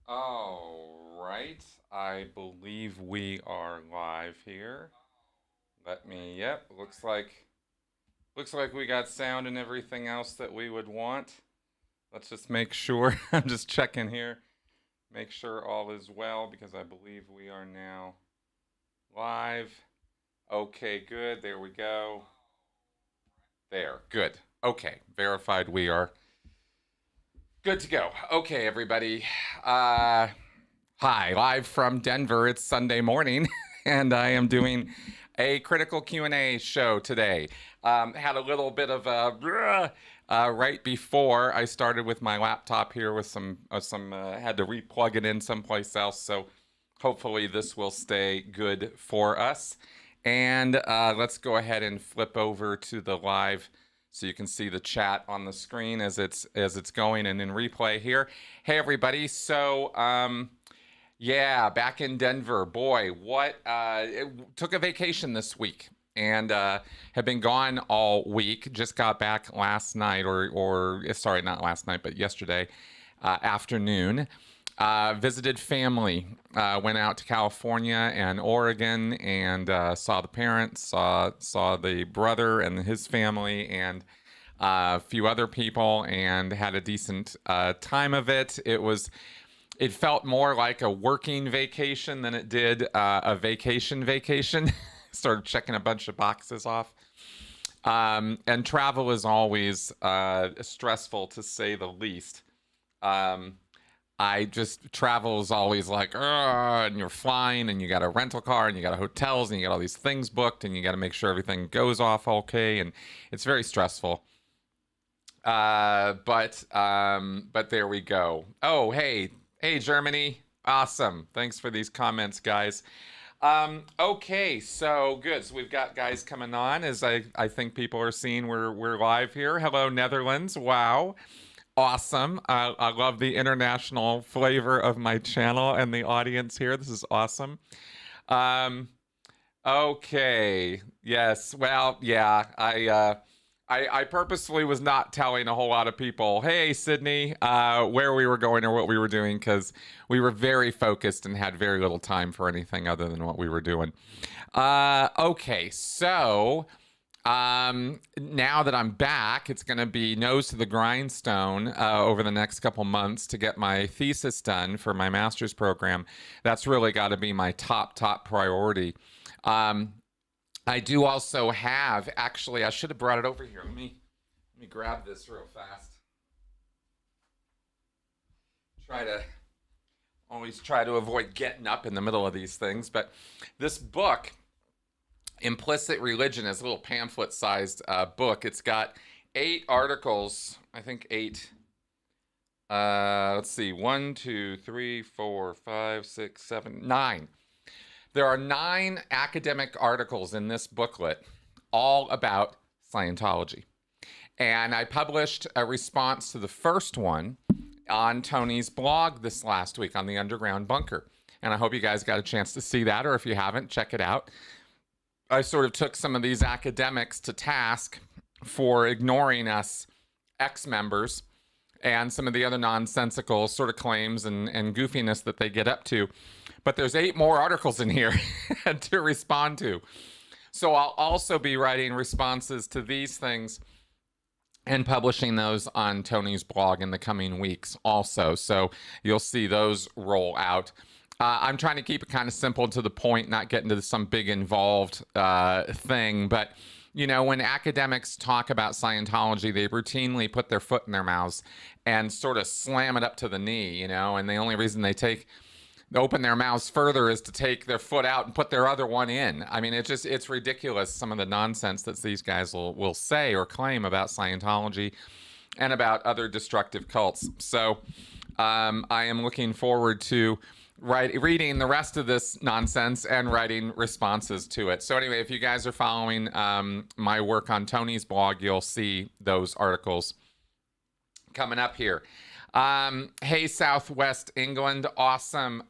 All right. I believe we are live here. Yep, looks like we got sound and everything else that we would want. Let's just make sure. I'm just checking here. Make sure all is well because I believe we are now live. Okay, good. There we go. There. Good. Okay. Verified we are good to go. Okay, everybody. Uh Hi, live from Denver. It's Sunday morning, and I am doing a critical Q&A show today. Had a little bit of a right before I started with my laptop here with some had to replug it in someplace else. So hopefully this will stay good for us. And let's go ahead and flip over to the live so you can see the chat on the screen as it's going and in replay here. Hey everybody. Yeah, back in Denver. Boy, took a vacation this week and have been gone all week. Just got back last night, or sorry, not last night, but yesterday afternoon. Visited family. Went out to California and Oregon and saw the parents, saw the brother and his family, and a few other people, and had a decent time of it. It felt more like a working vacation than it did a vacation. Started checking a bunch of boxes off. And travel is always stressful, to say the least. Travel is always like, and you're flying and you got a rental car and you got hotels and you got all these things booked and you got to make sure everything goes off okay. And it's very stressful. But there we go. Oh, hey, Germany. Awesome. Thanks for these comments, guys. Okay, so good. So we've got guys coming on, as I think people are seeing. We're live here. Hello, Netherlands. Wow. Awesome. I love the international flavor of my channel and the audience here. This is awesome. Um, okay. Yes. Well, yeah. I purposefully was not telling a whole lot of people, hey, Sydney, where we were going or what we were doing, because we were very focused and had very little time for anything other than what we were doing. Okay, so now that I'm back, it's going to be nose to the grindstone over the next couple months to get my thesis done for my master's program. That's really got to be my top priority. I do also have, actually, I should have brought it over here. Let me grab this real fast. Always try to avoid getting up in the middle of these things. But this book, Implicit Religion, is a little pamphlet-sized book. It's got 8 articles, I think 8. Let's see, 1, 2, 3, 4, 5, 6, 7, 9. There are 9 academic articles in this booklet, all about Scientology. And I published a response to the first one on Tony's blog this last week on the Underground Bunker. And I hope you guys got a chance to see that, or if you haven't, check it out. I sort of took some of these academics to task for ignoring us ex-members and some of the other nonsensical sort of claims and goofiness that they get up to. But there's 8 more articles in here to respond to. So I'll also be writing responses to these things and publishing those on Tony's blog in the coming weeks also. So you'll see those roll out. I'm trying to keep it kind of simple and to the point, not get into some big involved thing. But, you know, when academics talk about Scientology, they routinely put their foot in their mouths and sort of slam it up to the knee, you know, and the only reason they open their mouths further is to take their foot out and put their other one in. I mean, it's ridiculous, some of the nonsense that these guys will say or claim about Scientology and about other destructive cults. So I am looking forward to reading the rest of this nonsense and writing responses to it. So anyway, if you guys are following my work on Tony's blog, you'll see those articles coming up here. Hey, Southwest England. Awesome.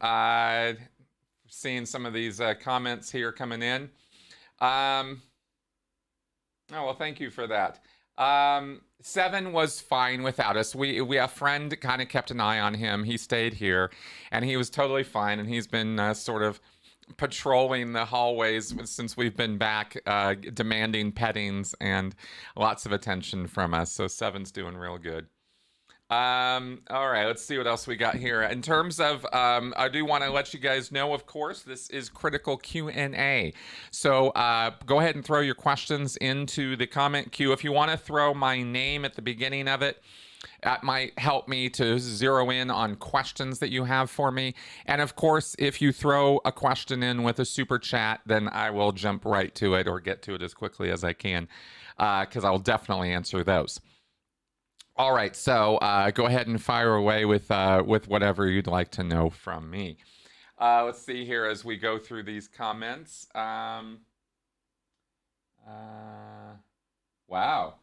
Seeing some of these comments here coming in. Oh, well, thank you for that. Seven was fine without us. We a friend kind of kept an eye on him. He stayed here, and he was totally fine. And he's been sort of patrolling the hallways since we've been back, demanding pettings and lots of attention from us. So Seven's doing real good. All right, let's see what else we got here. In terms of, I do want to let you guys know, of course, this is Critical Q&A. So go ahead and throw your questions into the comment queue. If you want to throw my name at the beginning of it, that might help me to zero in on questions that you have for me. And of course, if you throw a question in with a super chat, then I will jump right to it or get to it as quickly as I can, because I'll definitely answer those. All right, so go ahead and fire away with whatever you'd like to know from me. Let's see here as we go through these comments. Wow.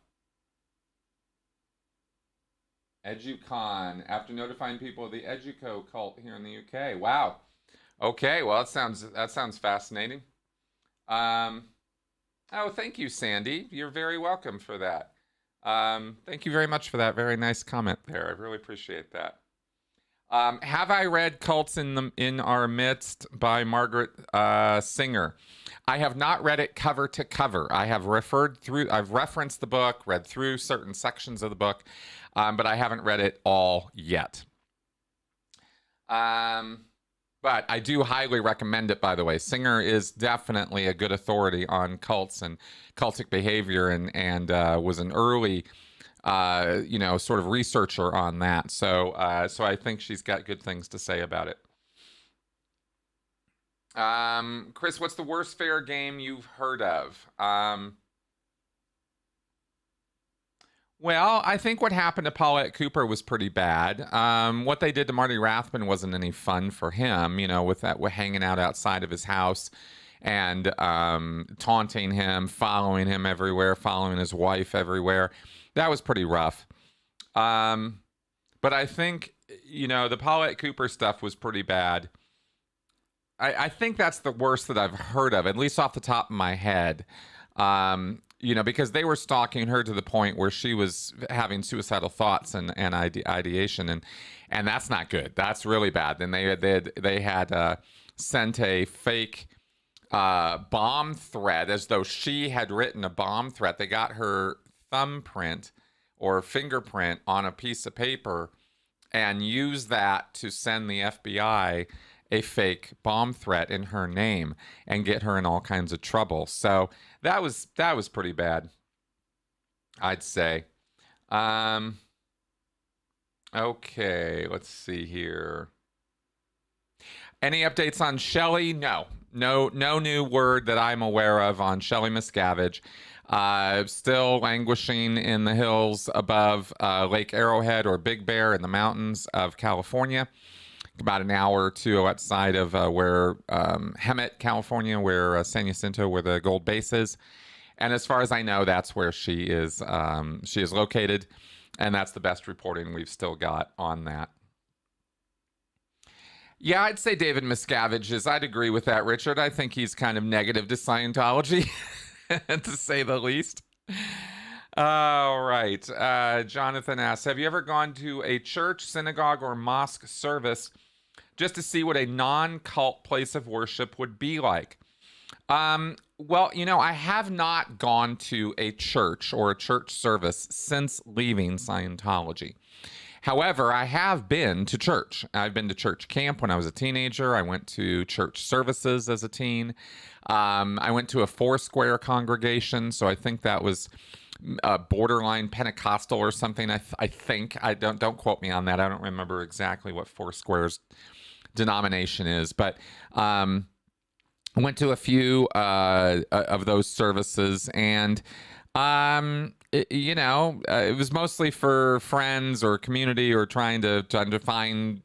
EduCon, after notifying people of the Educo cult here in the UK. Wow. Okay, well, that sounds fascinating. Oh, thank you, Sandy. You're very welcome for that. Thank you very much for that very nice comment there. I really appreciate that. Have I read Cults in Our Midst by Margaret Singer? I have not read it cover to cover. I've referenced the book, read through certain sections of the book, but I haven't read it all yet. But I do highly recommend it, by the way. Singer is definitely a good authority on cults and cultic behavior, and was an early, sort of researcher on that. So I think she's got good things to say about it. Chris, what's the worst fair game you've heard of? Well, I think what happened to Paulette Cooper was pretty bad. What they did to Marty Rathbun wasn't any fun for him, with hanging out outside of his house and taunting him, following him everywhere, following his wife everywhere. That was pretty rough. But I think, the Paulette Cooper stuff was pretty bad. I think that's the worst that I've heard of, at least off the top of my head. Because they were stalking her to the point where she was having suicidal thoughts and ideation, and that's not good. That's really bad. Then they had sent a fake bomb threat, as though she had written a bomb threat. They got her thumbprint or fingerprint on a piece of paper and used that to send the FBI a fake bomb threat in her name and get her in all kinds of trouble. So that was pretty bad, I'd say. Okay, let's see here. Any updates on Shelley? No new word that I'm aware of on Shelley Miscavige. Still languishing in the hills above Lake Arrowhead or Big Bear in the mountains of California. About an hour or two outside of where Hemet, California, where San Jacinto, where the gold base is. And as far as I know, that's where she is located. And that's the best reporting we've still got on that. Yeah, I'd say David Miscavige is. I'd agree with that, Richard. I think he's kind of negative to Scientology, to say the least. All right. Jonathan asks, have you ever gone to a church, synagogue, or mosque service just to see what a non-cult place of worship would be like? Well, I have not gone to a church or a church service since leaving Scientology. However, I have been to church. I've been to church camp when I was a teenager. I went to church services as a teen. I went to a Foursquare congregation, so I think that was borderline Pentecostal or something. I think. I don't quote me on that. I don't remember exactly what Foursquare's denomination is, but I went to a few of those services, and it was mostly for friends or community, or trying to find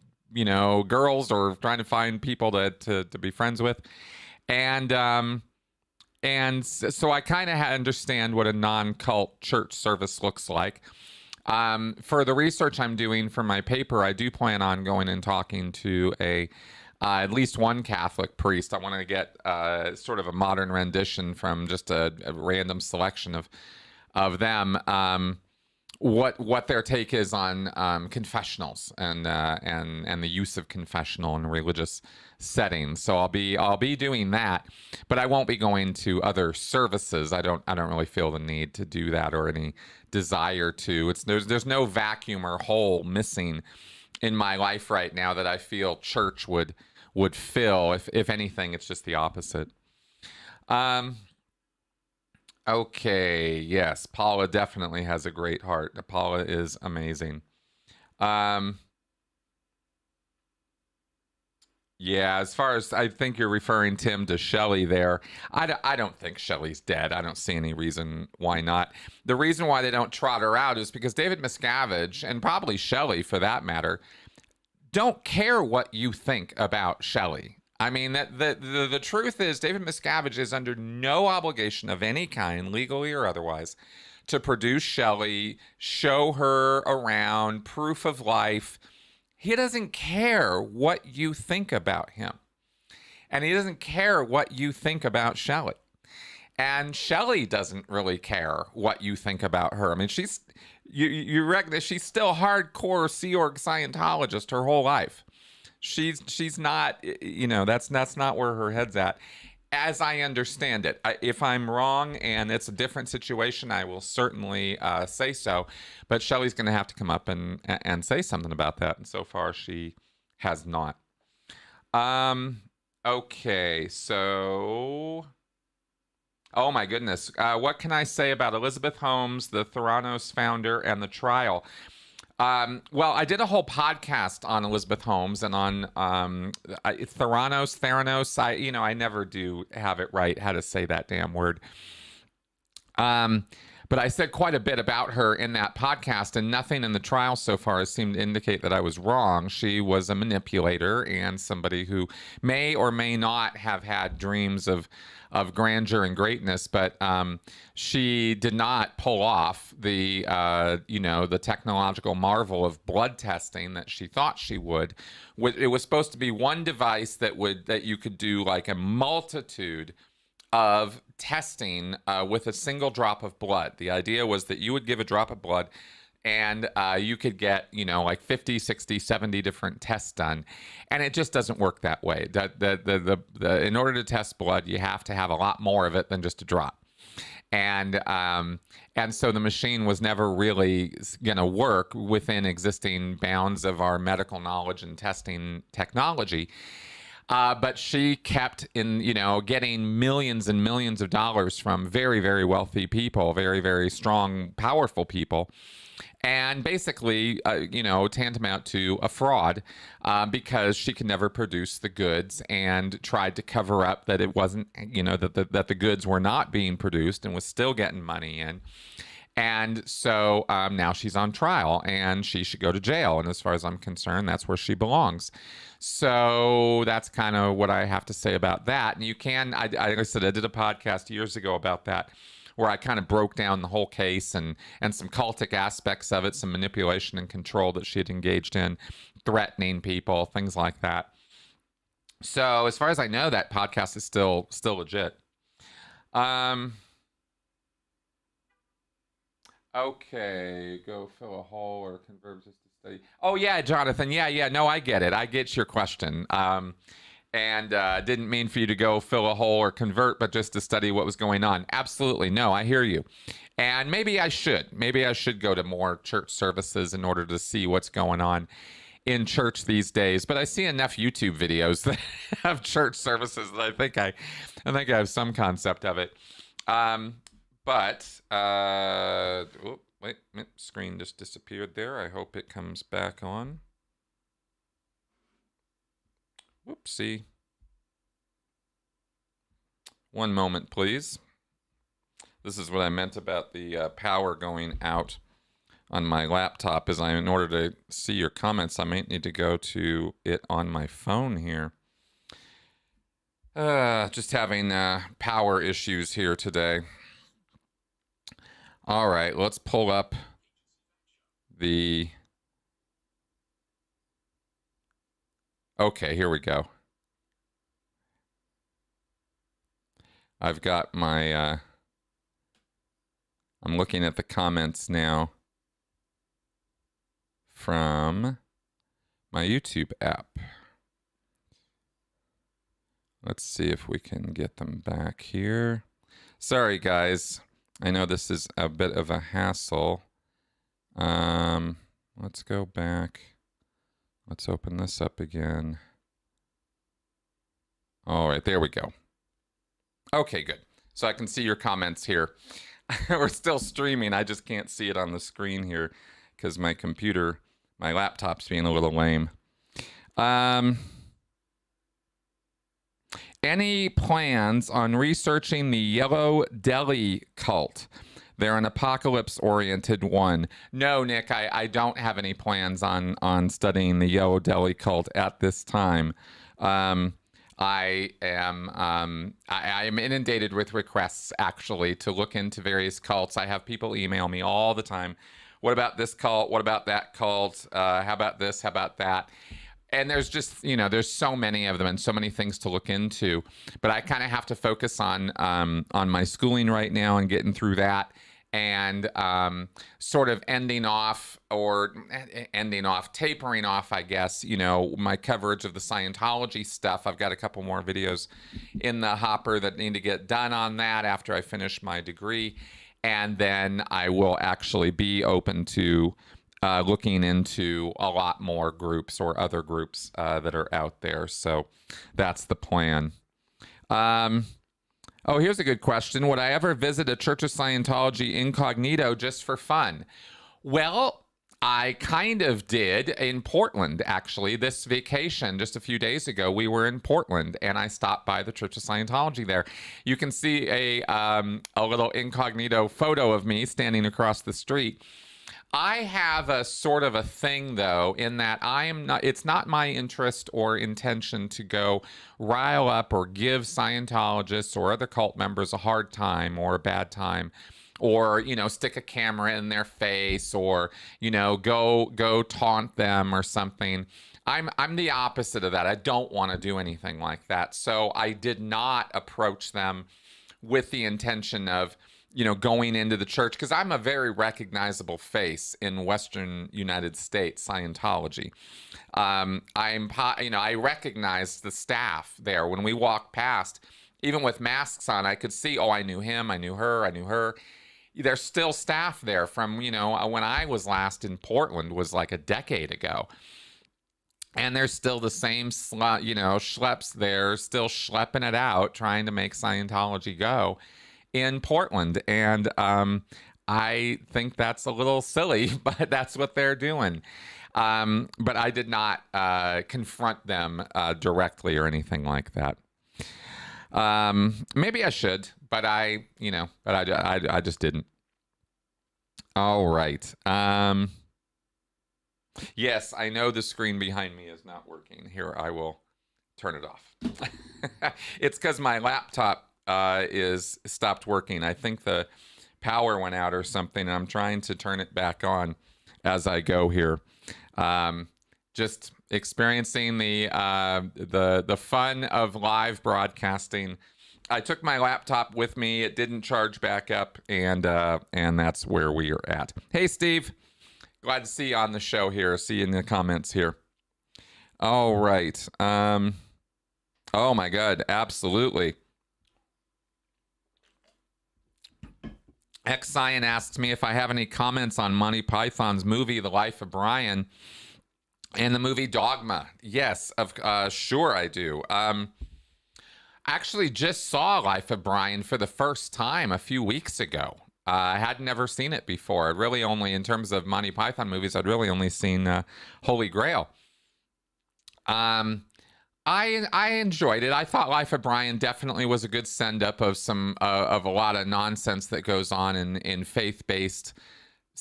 girls, or trying to find people to be friends with, and so I kind of understand what a non-cult church service looks like. For the research I'm doing for my paper, I do plan on going and talking to at least one Catholic priest. I want to get sort of a modern rendition from just a random selection of them, what their take is on confessionals and the use of confessional in religious settings. So I'll be doing that, but I won't be going to other services. I don't really feel the need to do that or any desire to. There's no vacuum or hole missing in my life right now that I feel church would fill. If anything, it's just the opposite. Okay, yes, Paula definitely has a great heart. Paula is amazing. Yeah, as far as I think you're referring, Tim, to Shelley there. I don't think Shelley's dead. I don't see any reason why not. The reason why they don't trot her out is because David Miscavige, and probably Shelley for that matter, don't care what you think about Shelley. I mean, the truth is David Miscavige is under no obligation of any kind, legally or otherwise, to produce Shelley, show her around, proof of life. He doesn't care what you think about him. And he doesn't care what you think about Shelley. And Shelley doesn't really care what you think about her. I mean, you reckon that she's still hardcore Sea Org Scientologist her whole life. She's not, that's not where her head's at, as I understand it. If I'm wrong and it's a different situation, I will certainly say so. But Shelley's going to have to come up and say something about that. And so far, she has not. Okay, so... Oh my goodness. What can I say about Elizabeth Holmes, the Theranos founder, and the trial? Well, I did a whole podcast on Elizabeth Holmes and on Theranos. I never do have it right how to say that damn word. But I said quite a bit about her in that podcast, and nothing in the trial so far has seemed to indicate that I was wrong. She was a manipulator and somebody who may or may not have had dreams of grandeur and greatness, but she did not pull off the technological marvel of blood testing that she thought she would. It was supposed to be one device that you could do like a multitude of testing with a single drop of blood. The idea was that you would give a drop of blood and you could get, like 50, 60, 70 different tests done. And it just doesn't work that way. In order to test blood, you have to have a lot more of it than just a drop. And so the machine was never really going to work within existing bounds of our medical knowledge and testing technology. But she kept getting millions and millions of dollars from very, very wealthy people, very, very strong, powerful people. And basically, tantamount to a fraud because she could never produce the goods and tried to cover up that it wasn't, that the goods were not being produced and was still getting money in. And so now she's on trial and she should go to jail. And as far as I'm concerned, that's where she belongs. So that's kind of what I have to say about that. And you can, like I said, I did a podcast years ago about that, where I kind of broke down the whole case and some cultic aspects of it, some manipulation and control that she had engaged in, threatening people, things like that. So as far as I know, that podcast is still legit. Okay, go fill a hole or convert just to study. Oh yeah, Jonathan. Yeah. No, I get it. I get your question. And didn't mean for you to go fill a hole or convert, but just to study what was going on. Absolutely. No, I hear you. And maybe I should. Maybe I should go to more church services in order to see what's going on in church these days. But I see enough YouTube videos that have church services that I think I have some concept of it. Wait, screen just disappeared there. I hope it comes back on. Whoopsie. One moment, please. This is what I meant about the power going out on my laptop. In order to see your comments, I might need to go to it on my phone here. Just having power issues here today. All right, let's pull up the... Okay, here we go. I've got my I'm looking at the comments now from my YouTube app. Let's see if we can get them back here. Sorry, guys. I know this is a bit of a hassle. Let's go back. Let's open this up again. All right, there we go. Okay, good. So I can see your comments here. We're still streaming. I just can't see it on the screen here because my laptop's being a little lame. Any plans on researching the Yellow Deli cult? They're an apocalypse-oriented one. No, Nick, I don't have any plans on studying the Yellow Deli cult at this time. I am inundated with requests, actually, to look into various cults. I have people email me all the time. What about this cult? What about that cult? How about this? How about that? And there's just, there's so many of them and so many things to look into. But I kind of have to focus on my schooling right now and getting through that, and sort of tapering off, I guess, my coverage of the Scientology stuff. I've got a couple more videos in the hopper that need to get done on that after I finish my degree. And then I will actually be open to looking into a lot more groups or other groups that are out there. So that's the plan. Oh, here's a good question. Would I ever visit a Church of Scientology incognito just for fun? Well, I kind of did in Portland, actually. This vacation, just a few days ago, we were in Portland, and I stopped by the Church of Scientology there. You can see a little incognito photo of me standing across the street. I have a sort of a thing, though, in that it's not my interest or intention to go rile up or give Scientologists or other cult members a hard time or a bad time, or, stick a camera in their face, or, go taunt them or something. I'm the opposite of that. I don't want to do anything like that. So I did not approach them with the intention of, going into the church, because I'm a very recognizable face in Western United States Scientology. I recognize the staff there. When we walked past, even with masks on, I could see, I knew him, I knew her. There's still staff there from, when I was last in Portland was like a decade ago. And there's still the same, schleps there, still schlepping it out, trying to make Scientology go in Portland. And I think that's a little silly, but that's what they're doing. But I did not confront them directly or anything like that. Maybe I should, but I just didn't. All right. Yes, I know the screen behind me is not working. Here, I will turn it off. It's because my laptop is stopped working. I think the power went out or something, and I'm trying to turn it back on as I go here. Just experiencing the fun of live broadcasting. I took my laptop with me. It didn't charge back up, and that's where we are at. Hey, Steve. Glad to see you on the show here. See you in the comments here. All right. Oh, my God. Absolutely. X-Cyan asks me if I have any comments on Monty Python's movie, The Life of Brian, and the movie Dogma. Yes, sure I do. Actually just saw Life of Brian for the first time a few weeks ago. I had never seen it before. I'd really only, in terms of Monty Python movies, I'd really only seen Holy Grail. I enjoyed it. I thought Life of Brian definitely was a good send-up of some of a lot of nonsense that goes on in faith-based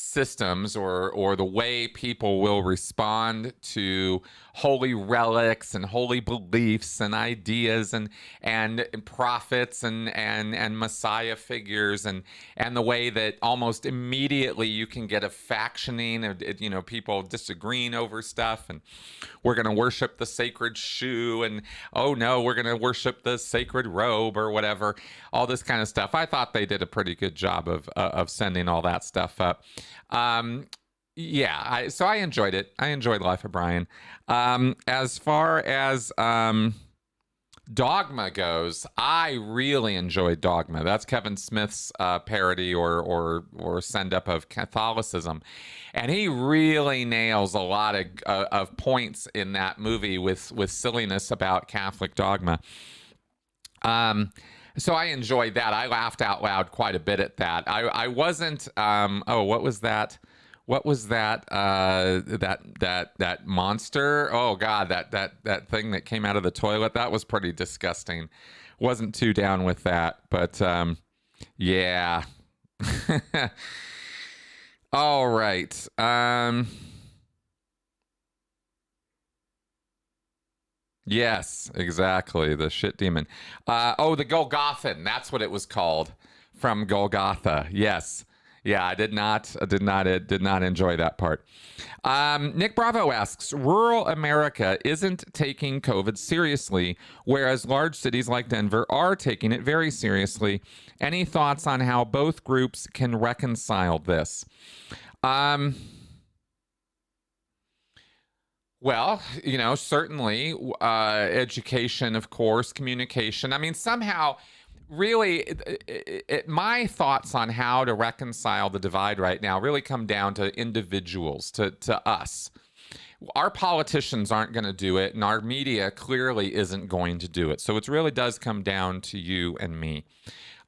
systems or the way people will respond to holy relics and holy beliefs and ideas and prophets and messiah figures and the way that almost immediately you can get a factioning of, you know, people disagreeing over stuff, and we're going to worship the sacred shoe, and oh no, we're going to worship the sacred robe or whatever, all this kind of stuff. I thought they did a pretty good job of sending all that stuff up. Yeah, so I enjoyed it. I enjoyed Life of Brian. As far as Dogma goes, I really enjoyed Dogma. That's Kevin Smith's parody or send up of Catholicism, and he really nails a lot of points in that movie with silliness about Catholic dogma. So I enjoyed that. I laughed out loud quite a bit at that. I wasn't. Oh, what was that? What was that? That monster? Oh God, that thing that came out of the toilet. That was pretty disgusting. Wasn't too down with that, but yeah. All right. Yes, exactly. The shit demon. Oh, the Golgothan. That's what it was called, from Golgotha. Yes. Yeah, I did not enjoy that part. Nick Bravo asks, rural America isn't taking COVID seriously, whereas large cities like Denver are taking it very seriously. Any thoughts on how both groups can reconcile this? Well, you know, certainly education, of course, communication. I mean, somehow, really, my thoughts on how to reconcile the divide right now really come down to individuals, to us. Our politicians aren't going to do it, and our media clearly isn't going to do it. So it really does come down to you and me.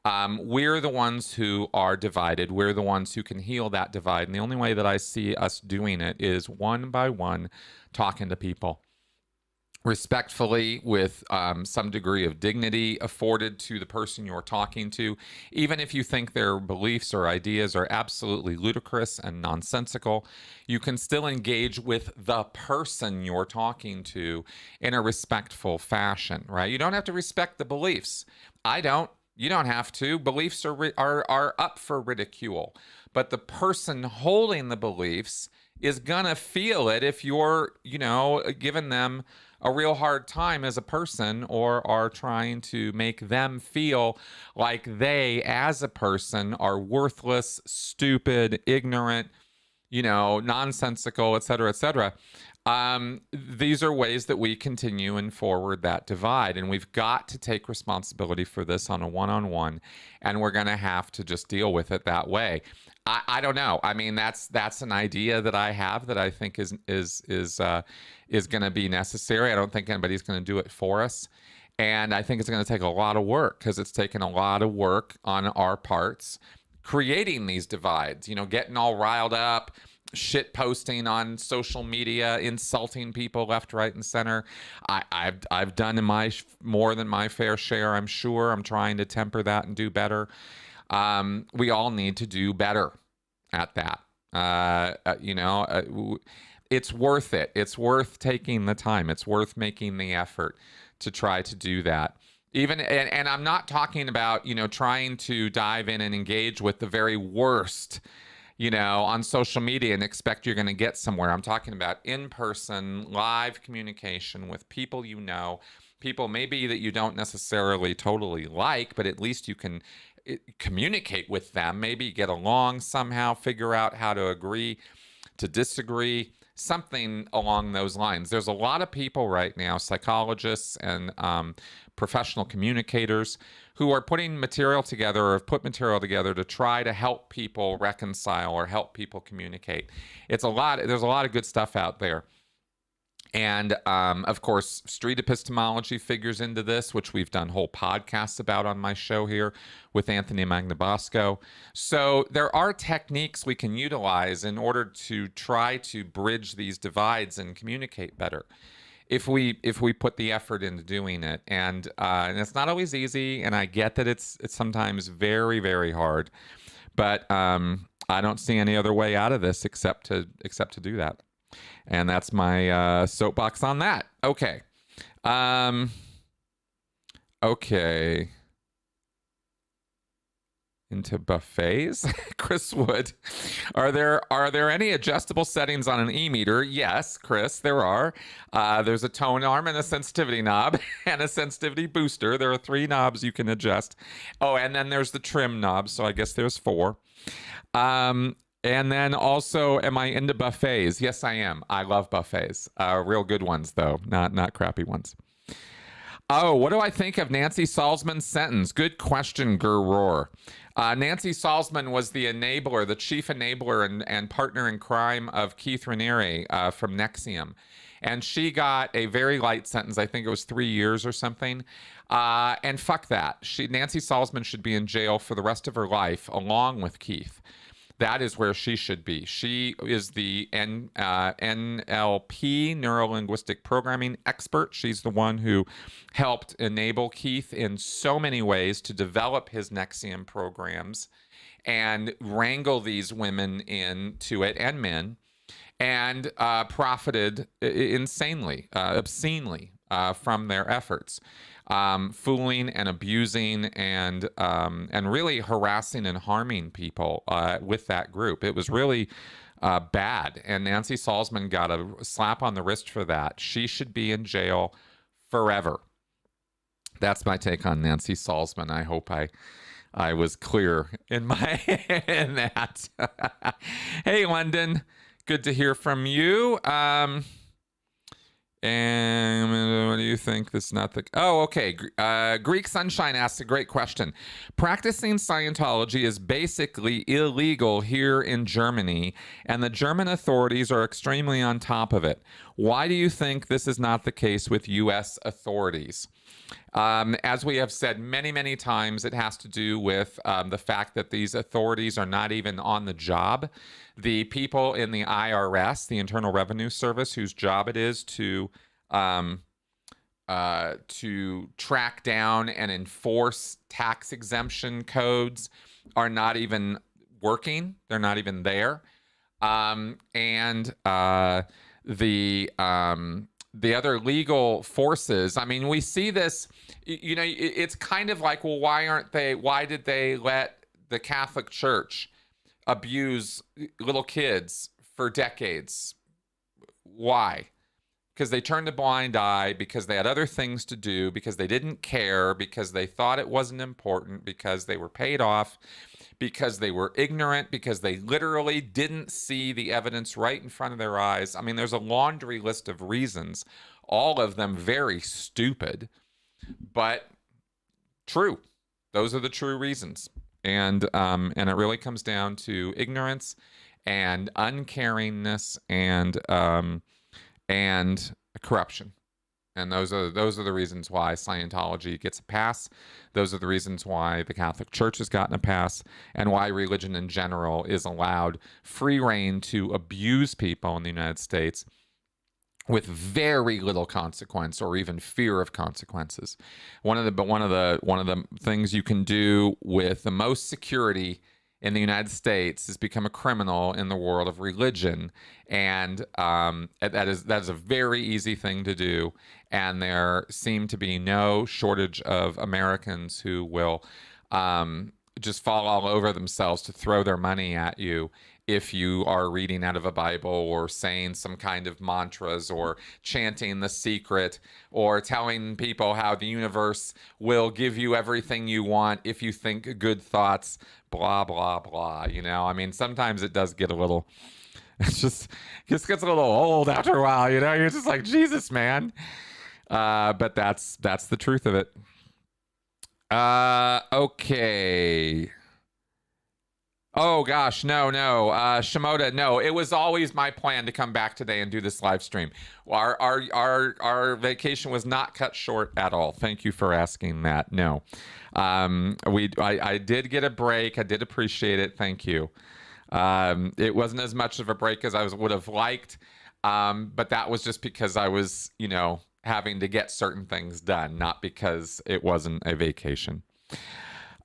We're the ones who are divided. We're the ones who can heal that divide. And the only way that I see us doing it is one by one, talking to people respectfully, with some degree of dignity afforded to the person you're talking to, even if you think their beliefs or ideas are absolutely ludicrous and nonsensical. You can still engage with the person you're talking to in a respectful fashion, right? You don't have to respect the beliefs. I don't. You don't have to. Beliefs are up for ridicule, but the person holding the beliefs is gonna feel it if you're, you know, giving them a real hard time as a person, or are trying to make them feel like they, as a person, are worthless, stupid, ignorant, you know, nonsensical, et cetera, et cetera. These are ways that we continue and forward that divide, and we've got to take responsibility for this on a one-on-one, and we're going to have to just deal with it that way. I don't know. I mean, that's an idea that I have that I think is going to be necessary. I don't think anybody's going to do it for us, and I think it's going to take a lot of work, because it's taken a lot of work on our parts creating these divides. You know, getting all riled up, shit posting on social media, insulting people left, right, and center. I've done more than my fair share, I'm sure. I'm trying to temper that and do better. We all need to do better at that. It's worth it. It's worth taking the time. It's worth making the effort to try to do that. And I'm not talking about, you know, trying to dive in and engage with the very worst, you know, on social media and expect you're going to get somewhere. I'm talking about in-person, live communication with people you know, people maybe that you don't necessarily totally like, but at least you can communicate with them, maybe get along somehow, figure out how to agree to disagree, something along those lines. There's a lot of people right now, psychologists and professional communicators, who are putting material together or have put material together to try to help people reconcile or help people communicate. There's a lot of good stuff out there. And of course, street epistemology figures into this, which we've done whole podcasts about on my show here with Anthony Magnabosco. So there are techniques we can utilize in order to try to bridge these divides and communicate better, if we put the effort into doing it. And it's not always easy, and I get that it's sometimes very, very hard. But I don't see any other way out of this except to do that. And that's my soapbox on that. Okay. Okay. Into buffets. Chris Wood, are there any adjustable settings on an e-meter? Yes, Chris, there are. There's a tone arm and a sensitivity knob and a sensitivity booster. There are 3 knobs you can adjust. Oh, and then there's the trim knob, so I guess there's 4. And then also, am I into buffets? Yes, I am. I love buffets. Real good ones, though, not crappy ones. Oh, what do I think of Nancy Salzman's sentence? Good question, Gurroar. Nancy Salzman was the enabler, the chief enabler and partner in crime of Keith Raniere from Nexium. And she got a very light sentence. I think it was 3 years or something. And fuck that. Nancy Salzman should be in jail for the rest of her life, along with Keith. That is where she should be. She is the NLP, neuro-linguistic programming expert. She's the one who helped enable Keith in so many ways to develop his Nexium programs and wrangle these women into it, and men, and profited insanely, obscenely from their efforts. Fooling and abusing and really harassing and harming people with that group. It was really bad. And Nancy Salzman got a slap on the wrist for that. She should be in jail forever. That's my take on Nancy Salzman. I hope I was clear in in that. Hey, London. Good to hear from you. And what do you think? This is not the... Oh, okay. Greek Sunshine asks a great question. Practicing Scientology is basically illegal here in Germany, and the German authorities are extremely on top of it. Why do you think this is not the case with U.S. authorities? As we have said many, many times, it has to do with the fact that these authorities are not even on the job. The people in the IRS, the Internal Revenue Service, whose job it is to track down and enforce tax exemption codes, are not even working. They're not even there. The other legal forces, I mean, we see this, you know, it's kind of like, well, why did they let the Catholic Church abuse little kids for decades? Why? Because they turned a blind eye, because they had other things to do, because they didn't care, because they thought it wasn't important, because they were paid off, because they were ignorant, because they literally didn't see the evidence right in front of their eyes. I mean, there's a laundry list of reasons, all of them very stupid, but true. Those are the true reasons. And it really comes down to ignorance and uncaringness and corruption. And those are the reasons why Scientology gets a pass. Those are the reasons why the Catholic Church has gotten a pass, and why religion in general is allowed free rein to abuse people in the United States with very little consequence or even fear of consequences. One of the things you can do with the most security in the United States is become a criminal in the world of religion, and that is a very easy thing to do. And there seem to be no shortage of Americans who will just fall all over themselves to throw their money at you if you are reading out of a Bible or saying some kind of mantras or chanting The Secret or telling people how the universe will give you everything you want if you think good thoughts, blah, blah, blah. You know, I mean, sometimes it does get a little, it just gets a little old after a while, you know? You're just like, Jesus, man. But that's the truth of it. Okay. Oh gosh, no. Shimoda, no. It was always my plan to come back today and do this live stream. Our vacation was not cut short at all. Thank you for asking that. No. I did get a break. I did appreciate it. Thank you. It wasn't as much of a break as I would have liked. But that was just because I was, you know, having to get certain things done, not because it wasn't a vacation.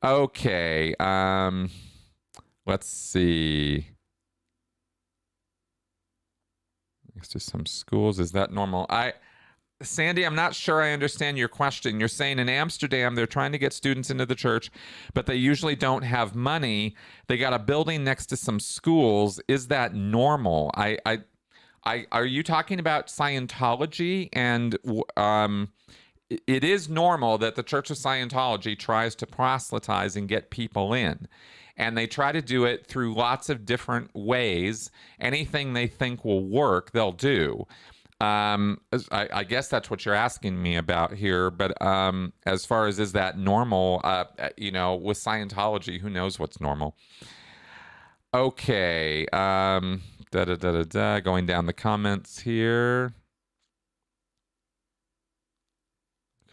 Okay. Let's see. Next to some schools, is that normal? Sandy, I'm not sure I understand your question. You're saying in Amsterdam, they're trying to get students into the church, but they usually don't have money. They got a building next to some schools. Is that normal? Are you talking about Scientology? And it is normal that the Church of Scientology tries to proselytize and get people in. And they try to do it through lots of different ways. Anything they think will work, they'll do. I guess that's what you're asking me about here. But as far as is that normal, with Scientology, who knows what's normal? Okay. Going down the comments here.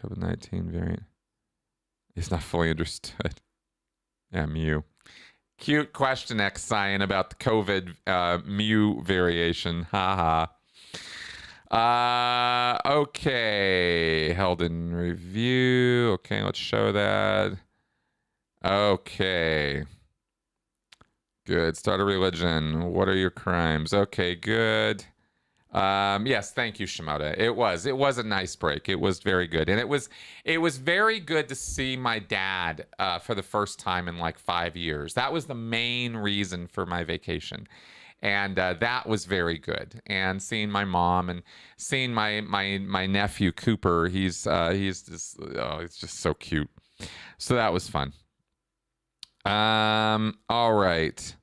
COVID-19 variant is not fully understood. Yeah, Mu. Cute question, X-Cyan, about the COVID Mu variation. Haha. Okay. Held in review. Okay, let's show that. Okay. Good. Start a religion. What are your crimes? Okay, good. Yes, thank you, Shimoda. It was a nice break. It was very good. And it was very good to see my dad for the first time in like 5 years. That was the main reason for my vacation. And that was very good. And seeing my mom and seeing my nephew Cooper, he's just it's just so cute. So that was fun. All right.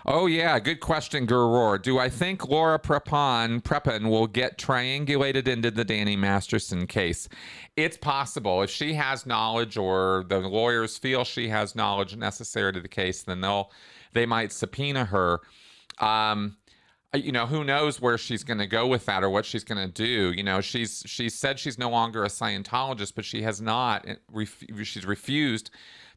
Oh yeah, good question, Gurur. Do I think Laura Prepon will get triangulated into the Danny Masterson case? It's possible. If she has knowledge, or the lawyers feel she has knowledge necessary to the case, then they might subpoena her. Who knows where she's going to go with that or what she's going to do. She said she's no longer a Scientologist, but she has not. She's refused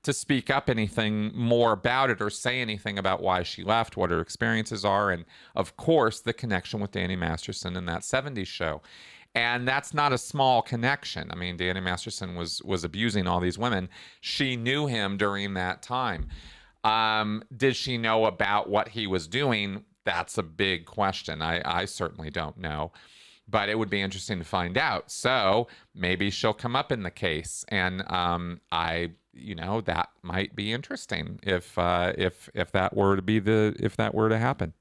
to speak up anything more about it or say anything about why she left, what her experiences are, and of course the connection with Danny Masterson in that 70s show. And that's not a small connection. I mean, Danny Masterson was abusing all these women. She knew him during that time. Did she know about what he was doing? That's a big question. I certainly don't know. But it would be interesting to find out. So maybe she'll come up in the case, and that might be interesting if that were to happen.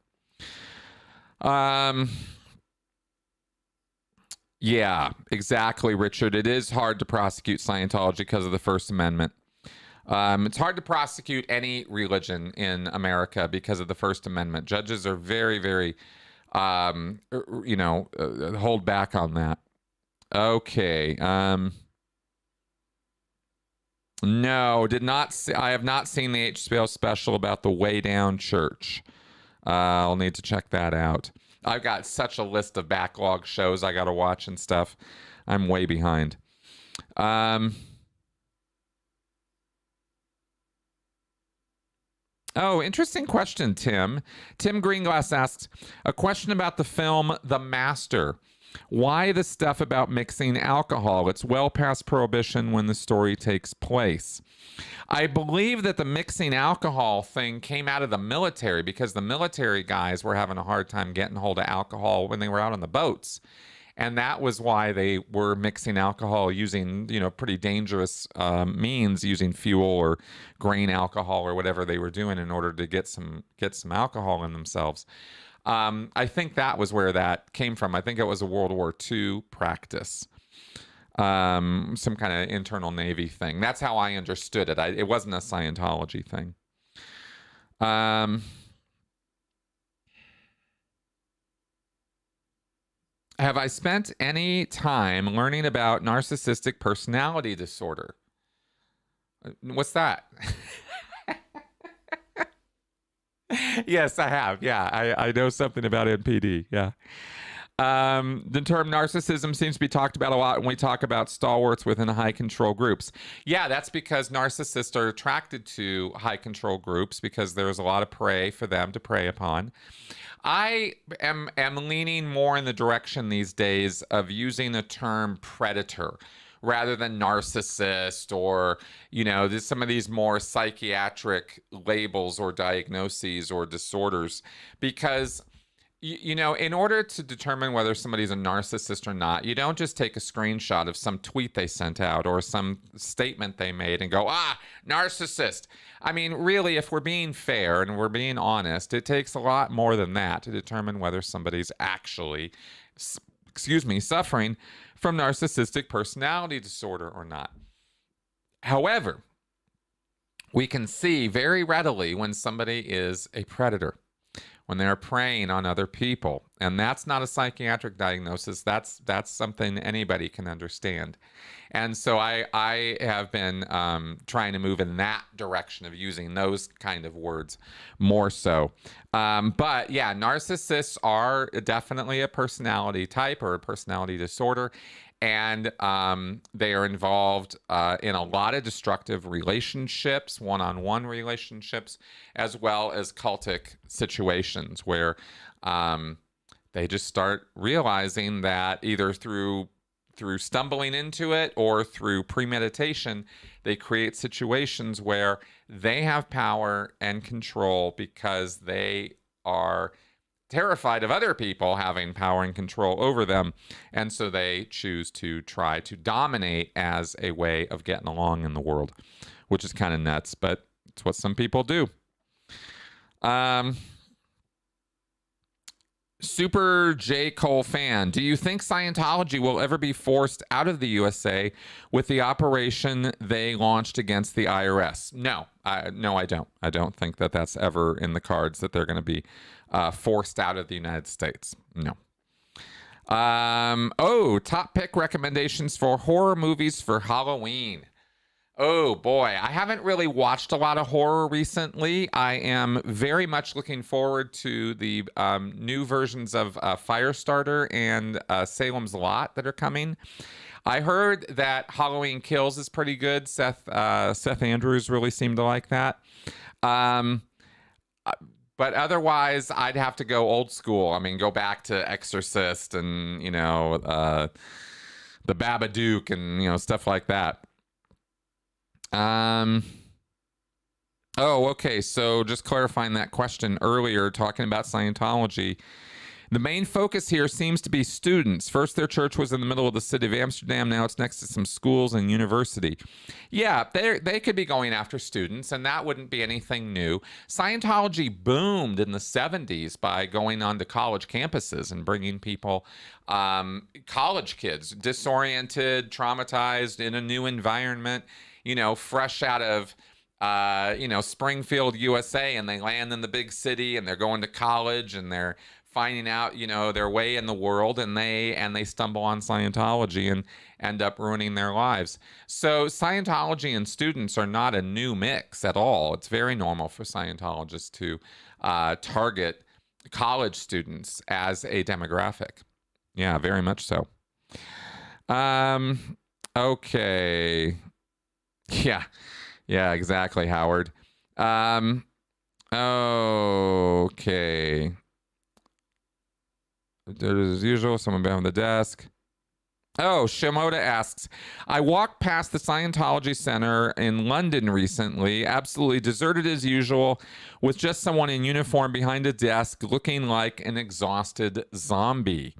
Yeah, exactly, Richard. It is hard to prosecute Scientology because of the First Amendment. It's hard to prosecute any religion in America because of the First Amendment. Judges are very, very, hold back on that. Okay. No, did not see. I have not seen the HBO special about the Way Down Church. I'll need to check that out. I've got such a list of backlog shows I got to watch and stuff. I'm way behind. Oh, interesting question, Tim. Tim Greenglass asks, a question about the film The Master. Why the stuff about mixing alcohol? It's well past prohibition when the story takes place. I believe that the mixing alcohol thing came out of the military because the military guys were having a hard time getting hold of alcohol when they were out on the boats. And that was why they were mixing alcohol using, pretty dangerous means, using fuel or grain alcohol or whatever they were doing in order to get some alcohol in themselves. I think that was where that came from. I think it was a World War II practice, some kind of internal Navy thing. That's how I understood it. It wasn't a Scientology thing. Have I spent any time learning about narcissistic personality disorder? What's that? Yes, I have. Yeah, I know something about NPD. Yeah. The term narcissism seems to be talked about a lot when we talk about stalwarts within high control groups. Yeah, that's because narcissists are attracted to high control groups because there's a lot of prey for them to prey upon. I am leaning more in the direction these days of using the term predator, rather than narcissist or, some of these more psychiatric labels or diagnoses or disorders. Because in order to determine whether somebody's a narcissist or not, you don't just take a screenshot of some tweet they sent out or some statement they made and go, narcissist. I mean, really, if we're being fair and we're being honest, it takes a lot more than that to determine whether somebody's actually, suffering from narcissistic personality disorder or not. However, we can see very readily when somebody is a predator, when they're preying on other people. And that's not a psychiatric diagnosis. That's something anybody can understand. And so I have been trying to move in that direction of using those kind of words more so. But yeah, narcissists are definitely a personality type or a personality disorder. And they are involved in a lot of destructive relationships, one-on-one relationships, as well as cultic situations where they just start realizing that either through stumbling into it or through premeditation, they create situations where they have power and control because they are terrified of other people having power and control over them. And so they choose to try to dominate as a way of getting along in the world, which is kind of nuts, but it's what some people do. Super J. Cole fan, do you think Scientology will ever be forced out of the USA with the operation they launched against the IRS? No, I don't. I don't think that that's ever in the cards, that they're going to be forced out of the United States. No. Top pick recommendations for horror movies for Halloween. Oh boy, I haven't really watched a lot of horror recently. I am very much looking forward to the new versions of Firestarter and Salem's Lot that are coming. I heard that Halloween Kills is pretty good. Seth Andrews really seemed to like that. But otherwise, I'd have to go old school. I mean, go back to Exorcist and, the Babadook and, stuff like that. Okay. So just clarifying that question earlier, talking about Scientology. The main focus here seems to be students. First, their church was in the middle of the city of Amsterdam. Now it's next to some schools and university. Yeah, they could be going after students, and that wouldn't be anything new. Scientology boomed in the 70s by going onto college campuses and bringing people, college kids, disoriented, traumatized, in a new environment, fresh out of Springfield, USA, and they land in the big city and they're going to college and they're finding out, their way in the world, and they stumble on Scientology and end up ruining their lives. So Scientology and students are not a new mix at all. It's very normal for Scientologists to target college students as a demographic. Yeah, very much so. Okay. Yeah, exactly, Howard. Okay. As usual, someone behind the desk. Oh, Shimoda asks, I walked past the Scientology Center in London recently, absolutely deserted as usual, with just someone in uniform behind a desk looking like an exhausted zombie.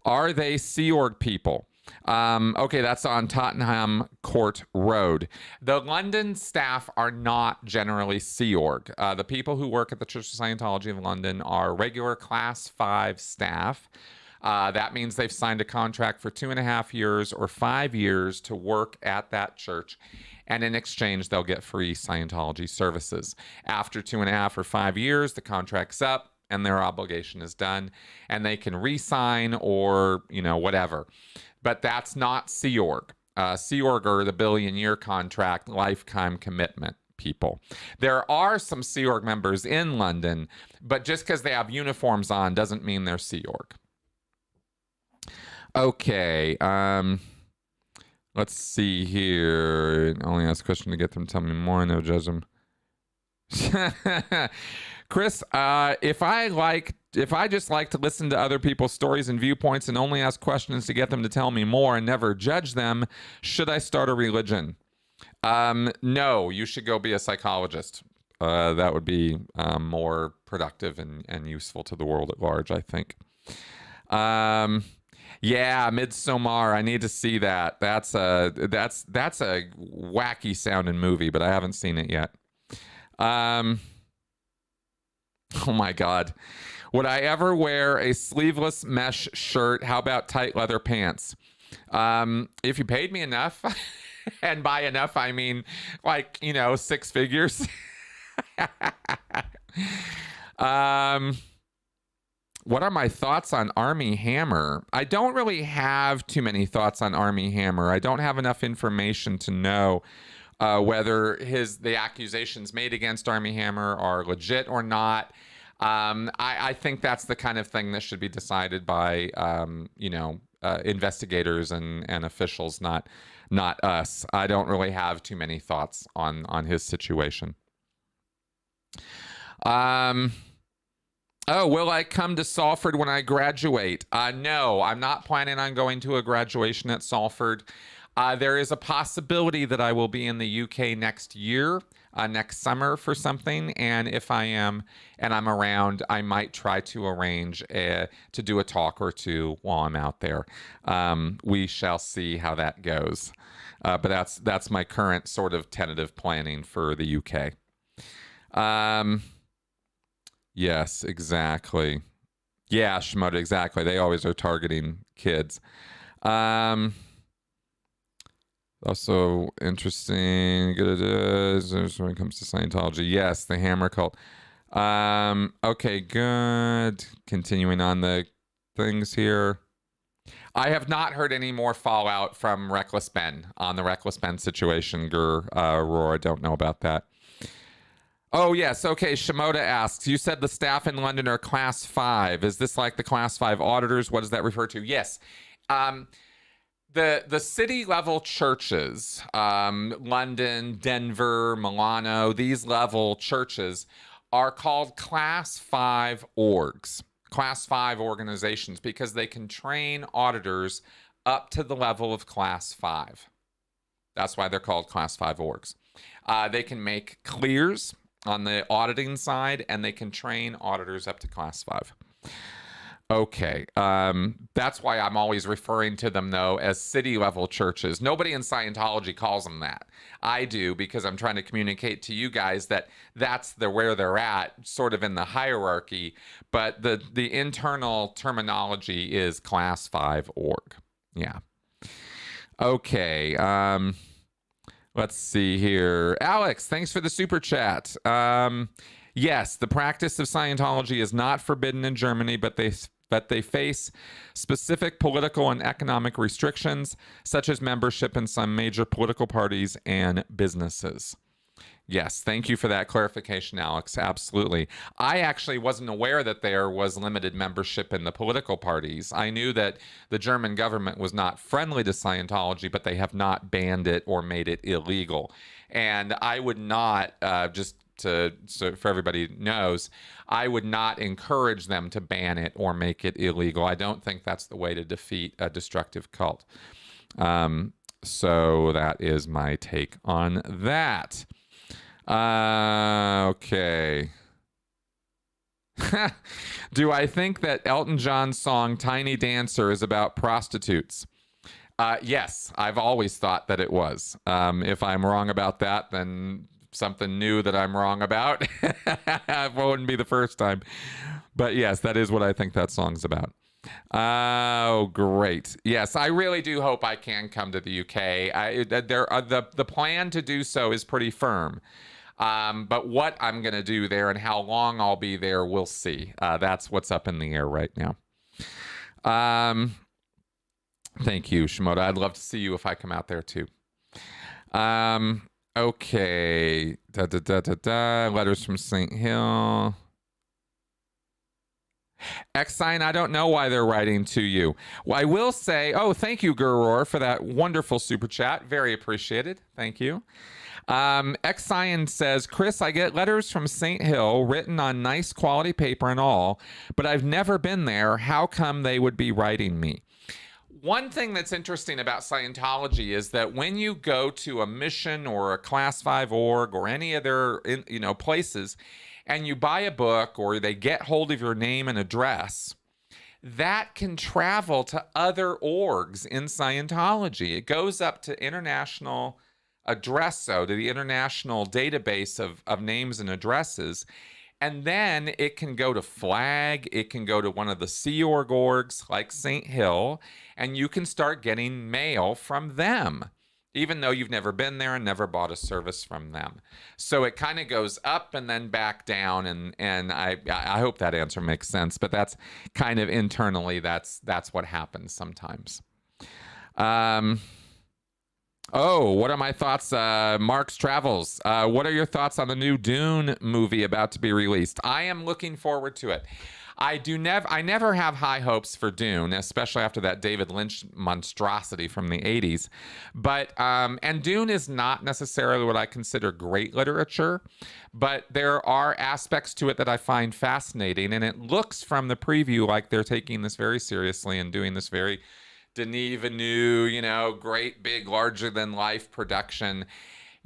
Are they Sea Org people? Okay, that's on Tottenham Court Road. The London staff are not generally Sea Org. The people who work at the Church of Scientology of London are regular Class 5 staff. That means they've signed a contract for 2.5 years or 5 years to work at that church. And in exchange, they'll get free Scientology services. After 2.5 or 5 years, the contract's up and their obligation is done. And they can re-sign or, whatever. But that's not Sea Org. Sea Org are the billion-year contract, lifetime commitment people. There are some Sea Org members in London, but just because they have uniforms on doesn't mean they're Sea Org. Okay. Let's see here. Only ask a question to get them to tell me more. No judge them. Chris, if I just like to listen to other people's stories and viewpoints and only ask questions to get them to tell me more and never judge them, should I start a religion? No, you should go be a psychologist. That would be more productive and useful to the world at large, I think. Yeah, Midsommar. I need to see that. That's a wacky sounding movie, but I haven't seen it yet. Oh my God. Would I ever wear a sleeveless mesh shirt? How about tight leather pants? If you paid me enough, and by enough, I mean like, 6 figures. What are my thoughts on Armie Hammer? I don't really have too many thoughts on Armie Hammer. I don't have enough information to know whether the accusations made against Armie Hammer are legit or not. I think that's the kind of thing that should be decided by investigators and officials, not us. I don't really have too many thoughts on his situation. Oh, will I come to Salford when I graduate? No, I'm not planning on going to a graduation at Salford. There is a possibility that I will be in the UK next year, next summer for something. And if I am and I'm around, I might try to arrange to do a talk or two while I'm out there. We shall see how that goes. But that's my current sort of tentative planning for the UK. Yes, exactly. Yeah, Shimoda, exactly. They always are targeting kids. Also interesting when it comes to Scientology. Yes, the Hammer cult. Okay, good. Continuing on the things here. I have not heard any more fallout from Reckless Ben on the Reckless Ben situation. Roar, I don't know about that. Oh, yes. Okay. Shimoda asks, you said the staff in London are class 5. Is this like the class 5 auditors? What does that refer to? Yes. The city level churches, London, Denver, Milano, these level churches are called class 5 orgs, class 5 organizations, because they can train auditors up to the level of class 5. That's why they're called class 5 orgs. They can make clears on the auditing side, and they can train auditors up to class 5. Okay. That's why I'm always referring to them, though, as city level churches. Nobody in Scientology calls them that. I do, because I'm trying to communicate to you guys that that's where they're at, sort of in the hierarchy. But the internal terminology is class 5 org. Yeah. Okay. Let's see here. Alex, thanks for the super chat. Yes, the practice of Scientology is not forbidden in Germany, but they face specific political and economic restrictions, such as membership in some major political parties and businesses. Yes, thank you for that clarification, Alex. Absolutely. I actually wasn't aware that there was limited membership in the political parties. I knew that the German government was not friendly to Scientology, but they have not banned it or made it illegal. And I would not, so for everybody knows, I would not encourage them to ban it or make it illegal. I don't think that's the way to defeat a destructive cult. So that is my take on that. Okay. Do I think that Elton John's song Tiny Dancer is about prostitutes? Yes, I've always thought that it was. If I'm wrong about that, then something new that I'm wrong about. It wouldn't be the first time. But yes, that is what I think that song's about. Oh, great. Yes, I really do hope I can come to the UK. The plan to do so is pretty firm. But what I'm going to do there and how long I'll be there, we'll see. That's what's up in the air right now. Thank you, Shimoda. I'd love to see you if I come out there too. Okay. Letters from St. Hill. X-Sign, I don't know why they're writing to you. Well, I will say, oh, thank you, Guror, for that wonderful super chat. Very appreciated. Thank you. X-Sign says, Chris, I get letters from St. Hill written on nice quality paper and all, but I've never been there. How come they would be writing me? One thing that's interesting about Scientology is that when you go to a mission or a class 5 org or any other places, and you buy a book or they get hold of your name and address, that can travel to other orgs in Scientology. It goes up to international addresso, to the international database of names and addresses. And then it can go to Flag, it can go to one of the Sea Org orgs like St. Hill, and you can start getting mail from them, even though you've never been there and never bought a service from them. So it kind of goes up and then back down, and I hope that answer makes sense, but that's kind of internally, that's what happens sometimes. Oh, what are my thoughts? Mark's Travels. What are your thoughts on the new Dune movie about to be released? I am looking forward to it. I never have high hopes for Dune, especially after that David Lynch monstrosity from the 80s. But and Dune is not necessarily what I consider great literature, but there are aspects to it that I find fascinating, and it looks from the preview like they're taking this very seriously and doing this very Denis Villeneuve, great big larger than life production.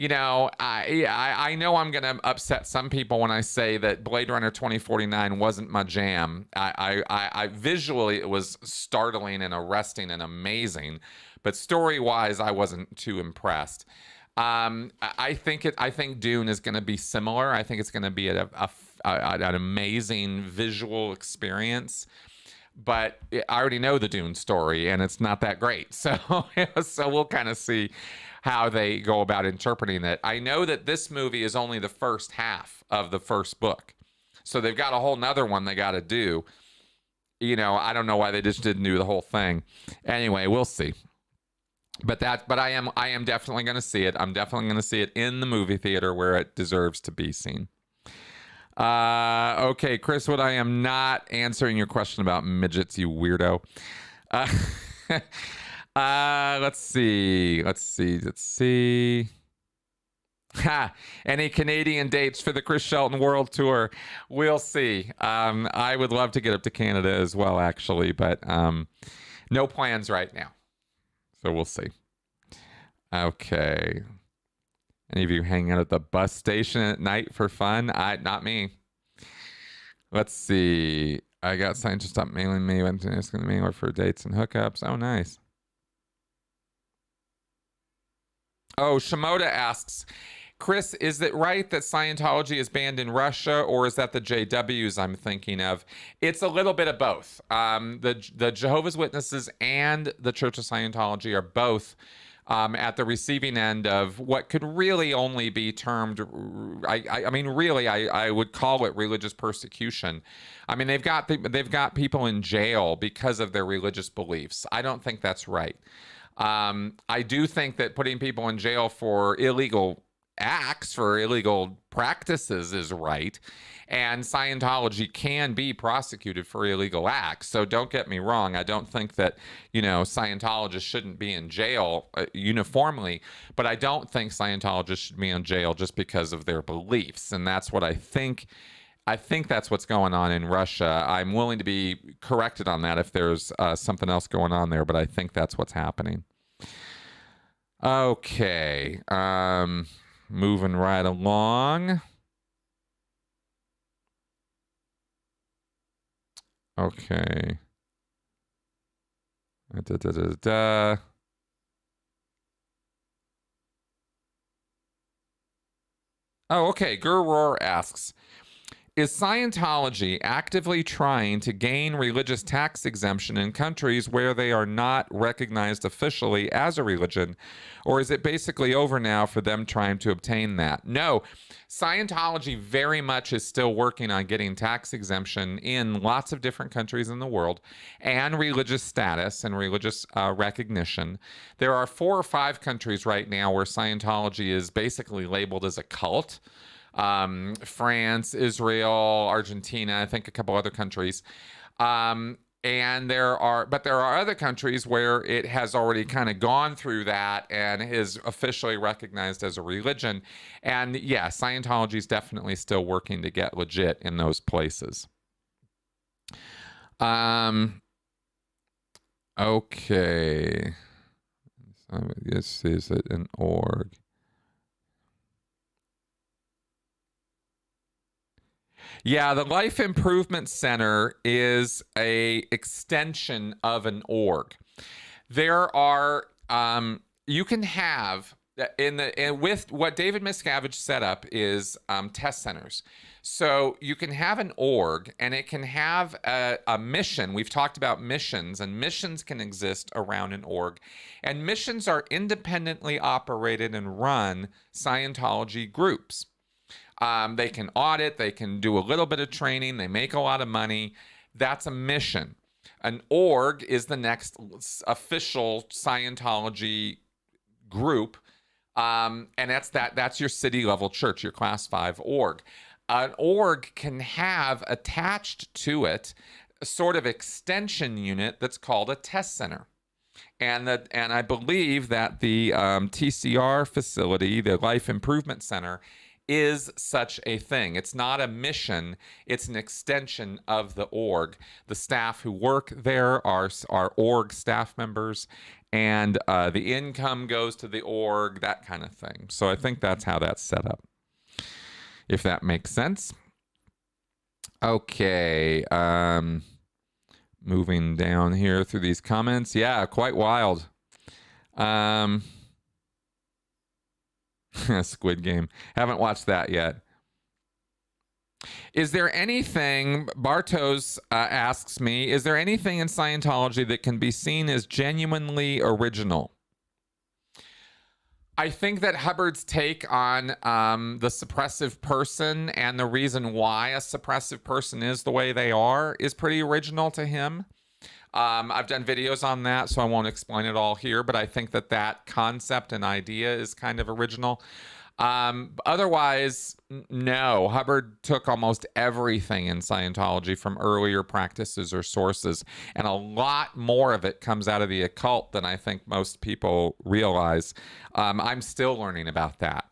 I know I'm going to upset some people when I say that Blade Runner 2049 wasn't my jam. I visually, it was startling and arresting and amazing, but story-wise, I wasn't too impressed. I think Dune is going to be similar. I think it's going to be an amazing visual experience. But I already know the Dune story, and it's not that great. So we'll kind of see how they go about interpreting it. I know that this movie is only the first half of the first book. So they've got a whole nother one they got to do. I don't know why they just didn't do the whole thing. Anyway, we'll see. But I am definitely going to see it. I'm definitely going to see it in the movie theater where it deserves to be seen. Okay, Chris, what I am not answering your question about midgets, you weirdo. Let's see. Ha! Any Canadian dates for the Chris Shelton World Tour? We'll see. I would love to get up to Canada as well, actually, but no plans right now. So we'll see. Okay. Any of you hang out at the bus station at night for fun? Not me. Let's see. I got signed to stop mailing me. Went to asking the mailer for dates and hookups. Oh, nice. Oh, Shimoda asks, Chris, is it right that Scientology is banned in Russia, or is that the JWs I'm thinking of? It's a little bit of both. The Jehovah's Witnesses and the Church of Scientology are both at the receiving end of what could really only be termed, I would call it religious persecution. I mean, they've got people in jail because of their religious beliefs. I don't think that's right. I do think that putting people in jail for illegal acts, for illegal practices is right. And Scientology can be prosecuted for illegal acts. So don't get me wrong. I don't think that, Scientologists shouldn't be in jail uniformly, but I don't think Scientologists should be in jail just because of their beliefs. And that's what I think. I think that's what's going on in Russia. I'm willing to be corrected on that if there's something else going on there, but I think that's what's happening. Okay. Moving right along. Okay. Oh, okay. Gurroar asks, is Scientology actively trying to gain religious tax exemption in countries where they are not recognized officially as a religion, or is it basically over now for them trying to obtain that? No, Scientology very much is still working on getting tax exemption in lots of different countries in the world, and religious status and religious recognition. There are 4 or 5 countries right now where Scientology is basically labeled as a cult. France, Israel, Argentina, I think a couple other countries. And there are other countries where it has already kind of gone through that and is officially recognized as a religion. And yeah, Scientology is definitely still working to get legit in those places. Okay. So this is an org. Yeah, the Life Improvement Center is a extension of an org. There are you can have with what David Miscavige set up is test centers. So you can have an org and it can have a mission. We've talked about missions, and missions can exist around an org. And missions are independently operated and run Scientology groups. They can audit, they can do a little bit of training, they make a lot of money. That's a mission. An org is the next official Scientology group, and that's your city level church, your class 5 org. An org can have attached to it a sort of extension unit that's called a test center. And I believe that the TCR facility, the Life Improvement Center, is such a thing. It's not a mission, it's an extension of the org. The staff who work there are org staff members, and the income goes to the org, that kind of thing. So I think that's how that's set up, if that makes sense. Okay, moving down here through these comments. Yeah, quite wild. Squid Game. Haven't watched that yet. Is there anything, Bartos asks me, is there anything in Scientology that can be seen as genuinely original? I think that Hubbard's take on the suppressive person and the reason why a suppressive person is the way they are is pretty original to him. I've done videos on that, so I won't explain it all here, but I think that concept and idea is kind of original. Otherwise, no. Hubbard took almost everything in Scientology from earlier practices or sources, and a lot more of it comes out of the occult than I think most people realize. I'm still learning about that.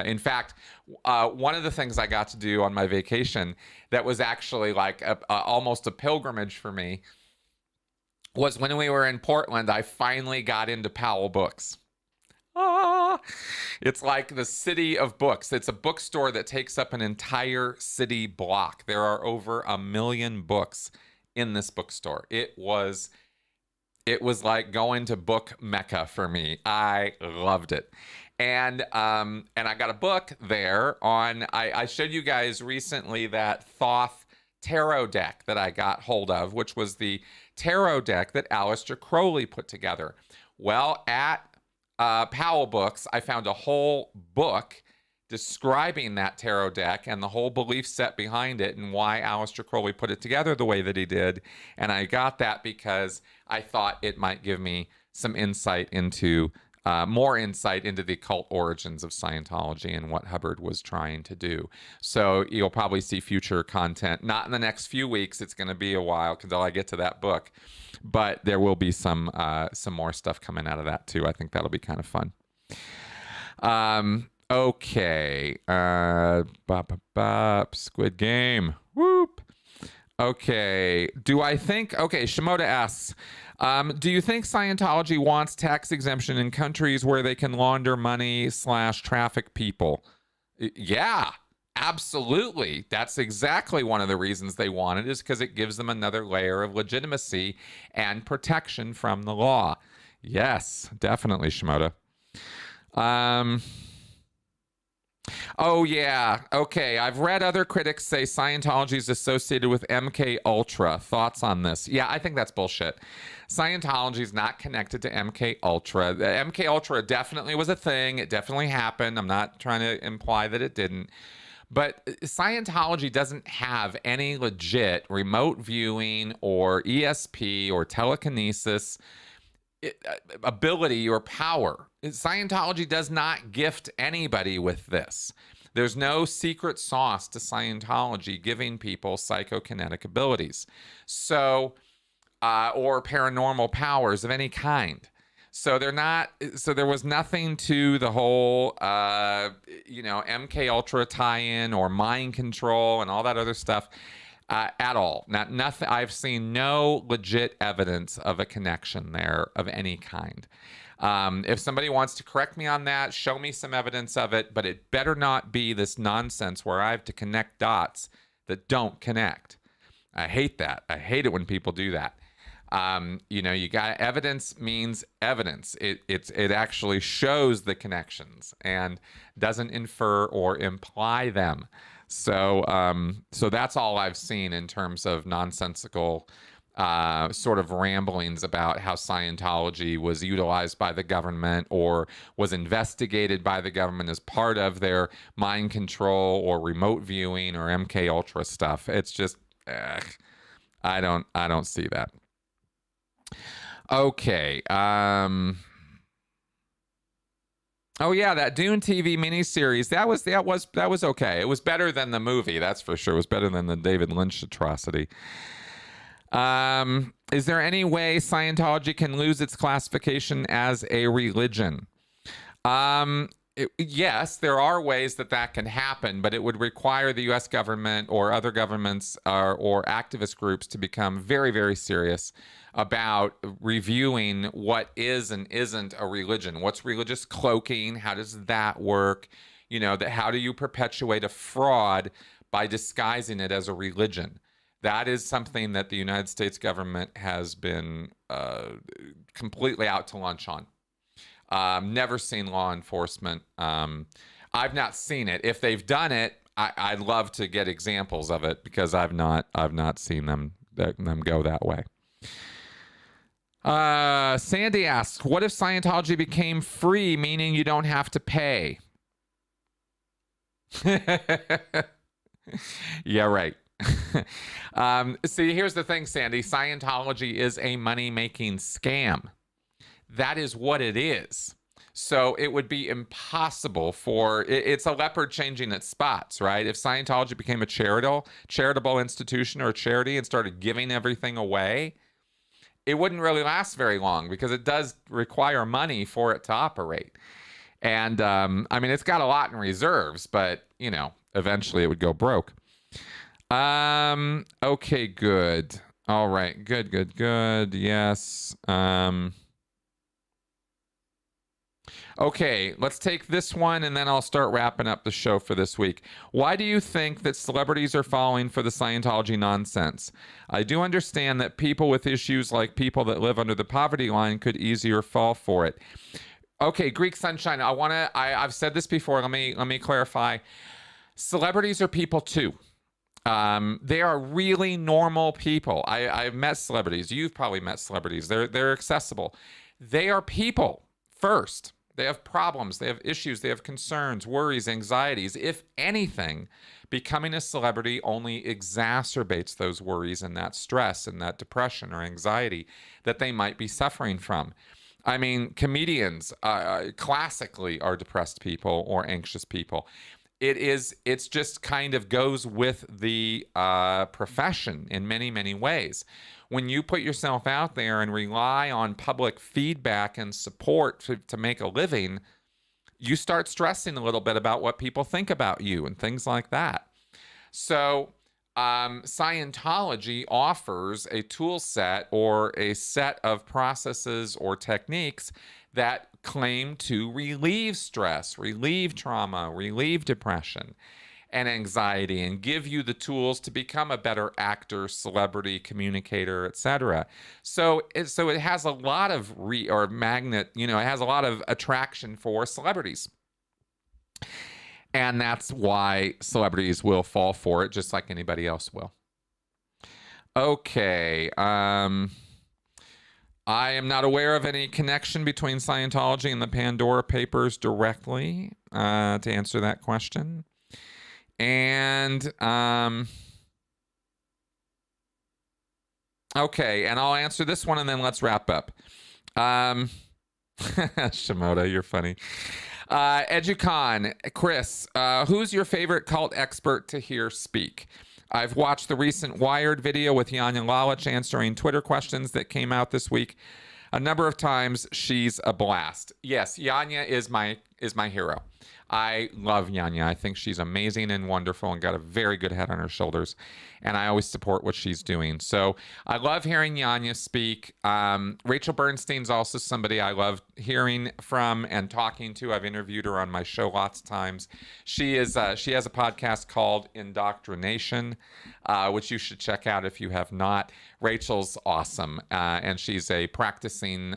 In fact, one of the things I got to do on my vacation that was actually like almost a pilgrimage for me was when we were in Portland. I finally got into Powell Books. It's like the city of books. It's a bookstore that takes up an entire city block. There are over 1 million books in this bookstore. It was like going to book Mecca for me. I loved it. And I got a book there on, I showed you guys recently that Thoth tarot deck that I got hold of, which was the tarot deck that Aleister Crowley put together. Well, at Powell Books, I found a whole book describing that tarot deck and the whole belief set behind it and why Aleister Crowley put it together the way that he did. And I got that because I thought it might give me some insight into more insight into the occult origins of Scientology and what Hubbard was trying to do. So you'll probably see future content, not in the next few weeks. It's going to be a while until I get to that book, but there will be some more stuff coming out of that too. I think that'll be kind of fun. Okay. Squid Game. Whoop. Okay. Shimoda asks, do you think Scientology wants tax exemption in countries where they can launder money / traffic people? Yeah, absolutely. That's exactly one of the reasons they want it, is because it gives them another layer of legitimacy and protection from the law. Yes, definitely, Shimoda. Oh, yeah. Okay. I've read other critics say Scientology is associated with MK Ultra. Thoughts on this? Yeah, I think that's bullshit. Scientology is not connected to MK Ultra. The MK Ultra definitely was a thing. It definitely happened. I'm not trying to imply that it didn't. But Scientology doesn't have any legit remote viewing or ESP or telekinesis ability or power. Scientology does not gift anybody with this. There's no secret sauce to Scientology giving people psychokinetic abilities. So, or paranormal powers of any kind. So they're not. So there was nothing to the whole, MK Ultra tie-in or mind control and all that other stuff at all. Not nothing. I've seen no legit evidence of a connection there of any kind. If somebody wants to correct me on that, show me some evidence of it. But it better not be this nonsense where I have to connect dots that don't connect. I hate that. I hate it when people do that. You got evidence means evidence. It actually shows the connections and doesn't infer or imply them. So that's all I've seen in terms of nonsensical sort of ramblings about how Scientology was utilized by the government or was investigated by the government as part of their mind control or remote viewing or MK Ultra stuff. It's just, I don't see that. Okay. Oh yeah, that Dune TV miniseries. That was okay. It was better than the movie, that's for sure. It was better than the David Lynch atrocity. Is there any way Scientology can lose its classification as a religion? Yes, there are ways that can happen, but it would require the U.S. government or other governments or activist groups to become very, very serious about reviewing what is and isn't a religion. What's religious cloaking? How does that work? How do you perpetuate a fraud by disguising it as a religion? That is something that the United States government has been completely out to lunch on. Never seen law enforcement. I've not seen it. If they've done it, I'd love to get examples of it because I've not seen them go that way. Sandy asks, what if Scientology became free, meaning you don't have to pay? Yeah, right. See, here's the thing, Sandy. Scientology is a money-making scam. That is what it is. So it would be impossible it's a leopard changing its spots, right? If Scientology became a charitable institution or a charity and started giving everything away, it wouldn't really last very long because it does require money for it to operate. And it's got a lot in reserves, but eventually it would go broke. Okay, good. All right, good. Yes. Okay, let's take this one and then I'll start wrapping up the show for this week. Why do you think that celebrities are falling for the Scientology nonsense? I do understand that people with issues like people that live under the poverty line could easier fall for it. Okay, Greek Sunshine, I've said this before, let me clarify. Celebrities are people too. They are really normal people. I've met celebrities. You've probably met celebrities. They're accessible. They are people first. They have problems, they have issues, they have concerns, worries, anxieties. If anything, becoming a celebrity only exacerbates those worries and that stress and that depression or anxiety that they might be suffering from. I mean, comedians classically are depressed people or anxious people. It's just kind of goes with the profession in many, many ways. When you put yourself out there and rely on public feedback and support to make a living, you start stressing a little bit about what people think about you and things like that. So Scientology offers a tool set or a set of processes or techniques that claim to relieve stress, relieve trauma, relieve depression and anxiety, and give you the tools to become a better actor, celebrity, communicator, etc. So it has a lot of it has a lot of attraction for celebrities. And that's why celebrities will fall for it, just like anybody else will. Okay. I am not aware of any connection between Scientology and the Pandora Papers directly, to answer that question. And, okay, and I'll answer this one and then let's wrap up. Shimoda, you're funny. Educon, Chris, who's your favorite cult expert to hear speak? I've watched the recent Wired video with Janja Lalich answering Twitter questions that came out this week a number of times. She's a blast. Yes, Janja is my hero. I love Janja. I think she's amazing and wonderful and got a very good head on her shoulders. And I always support what she's doing. So I love hearing Janja speak. Rachel Bernstein's also somebody I love hearing from and talking to. I've interviewed her on my show lots of times. She has a podcast called Indoctrination, which you should check out if you have not. Rachel's awesome. And she's a practicing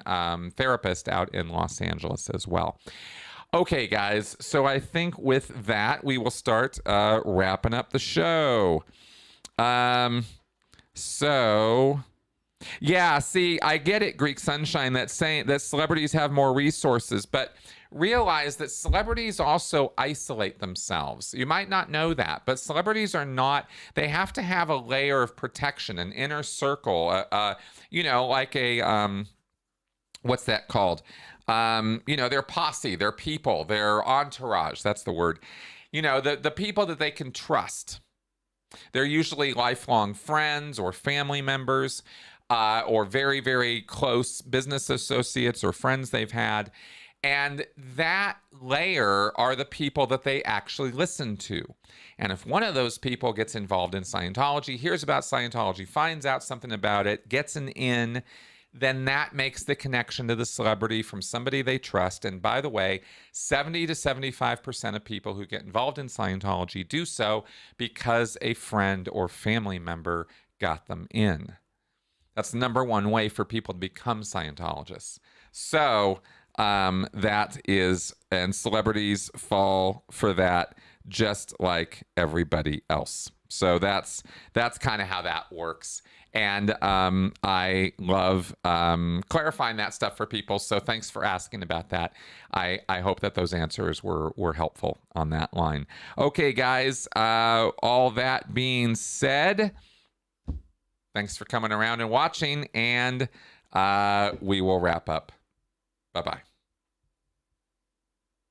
therapist out in Los Angeles as well. Okay, guys, so I think with that, we will start wrapping up the show. Yeah, see, I get it, Greek Sunshine, that's saying that celebrities have more resources, but realize that celebrities also isolate themselves. You might not know that, but celebrities are not, they have to have a layer of protection, an inner circle, like a, what's that called? Their posse, their people, their entourage, that's the word. The people that they can trust. They're usually lifelong friends or family members, or very, very close business associates or friends they've had. And that layer are the people that they actually listen to. And if one of those people gets involved in Scientology, hears about Scientology, finds out something about it, gets an in, then that makes the connection to the celebrity from somebody they trust. And by the way, 70 to 75% of people who get involved in Scientology do so because a friend or family member got them in. That's the number one way for people to become Scientologists. So that is, and celebrities fall for that just like everybody else. So that's kind of how that works. And I love clarifying that stuff for people. So thanks for asking about that. I hope that those answers were helpful on that line. Okay, guys, all that being said, thanks for coming around and watching, and we will wrap up. Bye-bye.